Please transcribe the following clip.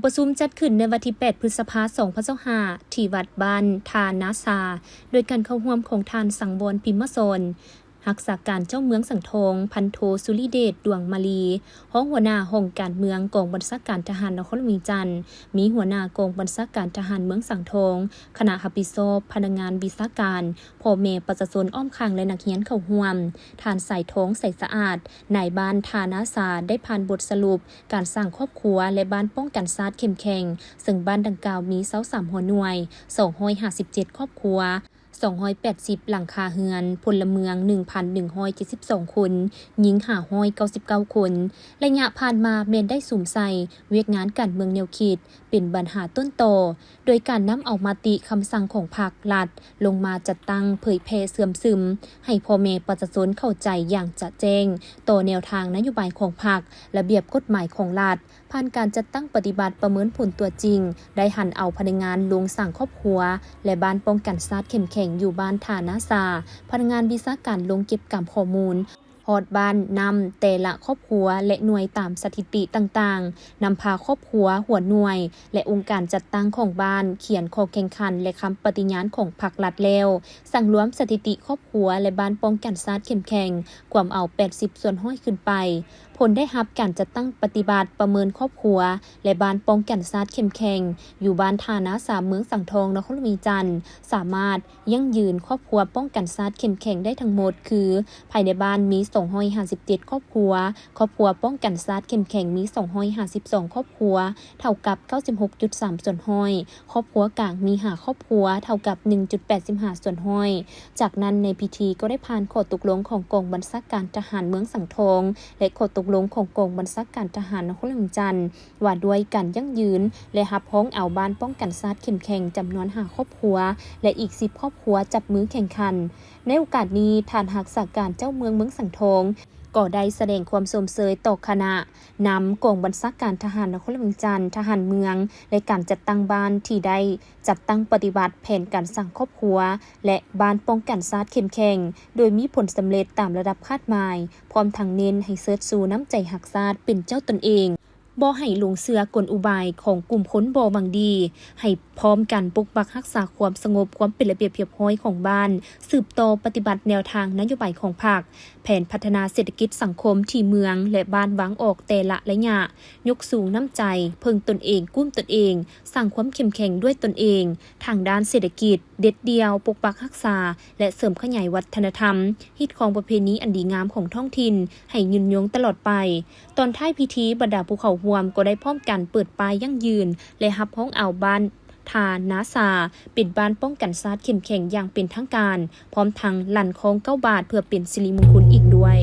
ประชุมจัดขึ้นในวันที่ 8 พฤษภาคม 2025 ที่วัดบ้านทานาซาโดยการเข้าร่วมของทานสังวรพิมพ์สนรักษาการเจ้าเมืองสังทองพันโทสุริเดชดวงมาลีห้องหัวหน้าห้องการเมืองกองบัญชาการทหารนครหลวงจันทร์มีหัวหน้ากองบัญชาการทหารเมืองสังทองคณะรับผิดชอบพนักงานวิชาการพ่อแม่ประชาชนอ้อมข้างและนักเรียนเข้าร่วมทานใส่ท้องใส่สะอาดนายบ้านทานาซาได้ผ่านบทสรุปการสร้างครอบครัวและบ้านป้องกันชาติเข้มแข็งซึ่งบ้านดังกล่าวมี23หัวหน่วย257ครอบครัว280หลังคาเรือนพลเมือง 1,172 คนหญิง599 คนระยะผ่านมาแม้นได้สุ่มใส่เวียกงานการเมืองแนวคิดเป็นปัญหาต้นต่อโดยการนำเอามติคำสั่งของภาครัฐลงมาจัดตั้งเผยแพร่เสื่อมซึมให้พ่อแม่ประชาชนเข้าใจอย่างจะแจ้งต่อแนวทางนโยบายของพรรคระเบียบกฎหมายของรัฐผ่านการจัดตั้งปฏิบัติประเมินผลตัวจริงได้หันเอาพนักงานลงสั่งครอบครัวและบ้านป้องกันชาติเข้มแข็งอยู่บ้านทานาซาพนักงานวิชาการลงเก็บกำข้อมูลฮอดบ้านนำแต่ละครอบครัวและหน่วยตามสถิติต่างๆนำพาครอบครัวหัวหน่วยและองค์การจัดตั้งของบ้านเขียนข้อแข่งขันและคำปฏิญาณของพรรครัฐแล้วสั่งรวมสถิติครอบครัวและบ้านป้องกันชาติเข้มแข็งกว่าเอา80ส่วนห้อยขึ้นไปผลได้รับการจัดตั้งปฏิบัติประเมินครอบครัวและบ้านป้องกันชาติเข้มแข็งอยู่บ้านทานาสามเมืองสังทองนครหลวงจันทร์สามารถยั่งยืนครอบครัวป้องกันชาติเข้มแข็งได้ทั้งหมดคือภายในบ้านมี257ครอบครัวป้องกันชาติเข้มแข็งมี252ครอบครัวเท่ากับ 96.3 ส่วนห้อยครอบครัวกลางมี5ครอบครัวเท่ากับ 1.85 ส่วนห้อยจากนั้นในพิธีก็ได้ผ่านข้อตกลงของกองบัญชาการทหารเมืองสังทองและข้อตกลงของกองบัญชาการทหารนครหลวงจันทร์ว่าด้วยการยั่งยืนและรับพ้องเอาบ้านป้องกันชาติเข้มแข็งจำนวน5ครอบครัวและอีก10ครอบครัวจับมือแข่งขันในโอกาสนี้ทานรักษาการเจ้าเมืองสังทองก็ได้แสดงความสมเสยต่อคณะนำกองบัญชาการทหารนครหลวงจันทร์ทหารเมืองและการจัดตั้งบ้านที่ได้จัดตั้งปฏิบัติแผนการสร้างครอบครัวและบ้านป้องกันชาติเข้มแข็งโดยมีผลสำเร็จตามระดับคาดหมายพร้อมทั้งเน้นให้เสิร์ชสู่น้ำใจหักชาติเป็นเจ้าตนเองบ่ให้หลงเสือกลอุบายของกลุ่มคนบ่หวังดีให้พร้อมกันปกปักรักษาความสงบความเป็นระเบียบเรียบร้อยของบ้านสืบต่อปฏิบัติแนวทางนโยบายของพรรคแผนพัฒนาเศรษฐกิจสังคมที่เมืองและบ้านวางออกแต่ละระยะยกสูงน้ำใจเพิ่งตนเองกุ้มตนเองสร้างความเข้มแข็งด้วยตนเองทางด้านเศรษฐกิจเด็ดเดียวปกปักรักษาและเสริมขยายวัฒนธรรมฮิตของประเพณีอันดีงามของท้องถิ่นให้ยืนยงตลอดไปตอนท้ายพิธีบรรดาภูเขาห่วมก็ได้พร้อมกันเปิดป้ายยั่งยืนและรับห้องเอาบ้านทานาซาปิดบ้านป้องกันชาติเข้มแข็งอย่างเป็นทางการพร้อมทั้งลั่นของ9 บาทเพื่อเป็นสิริมงคลอีกด้วย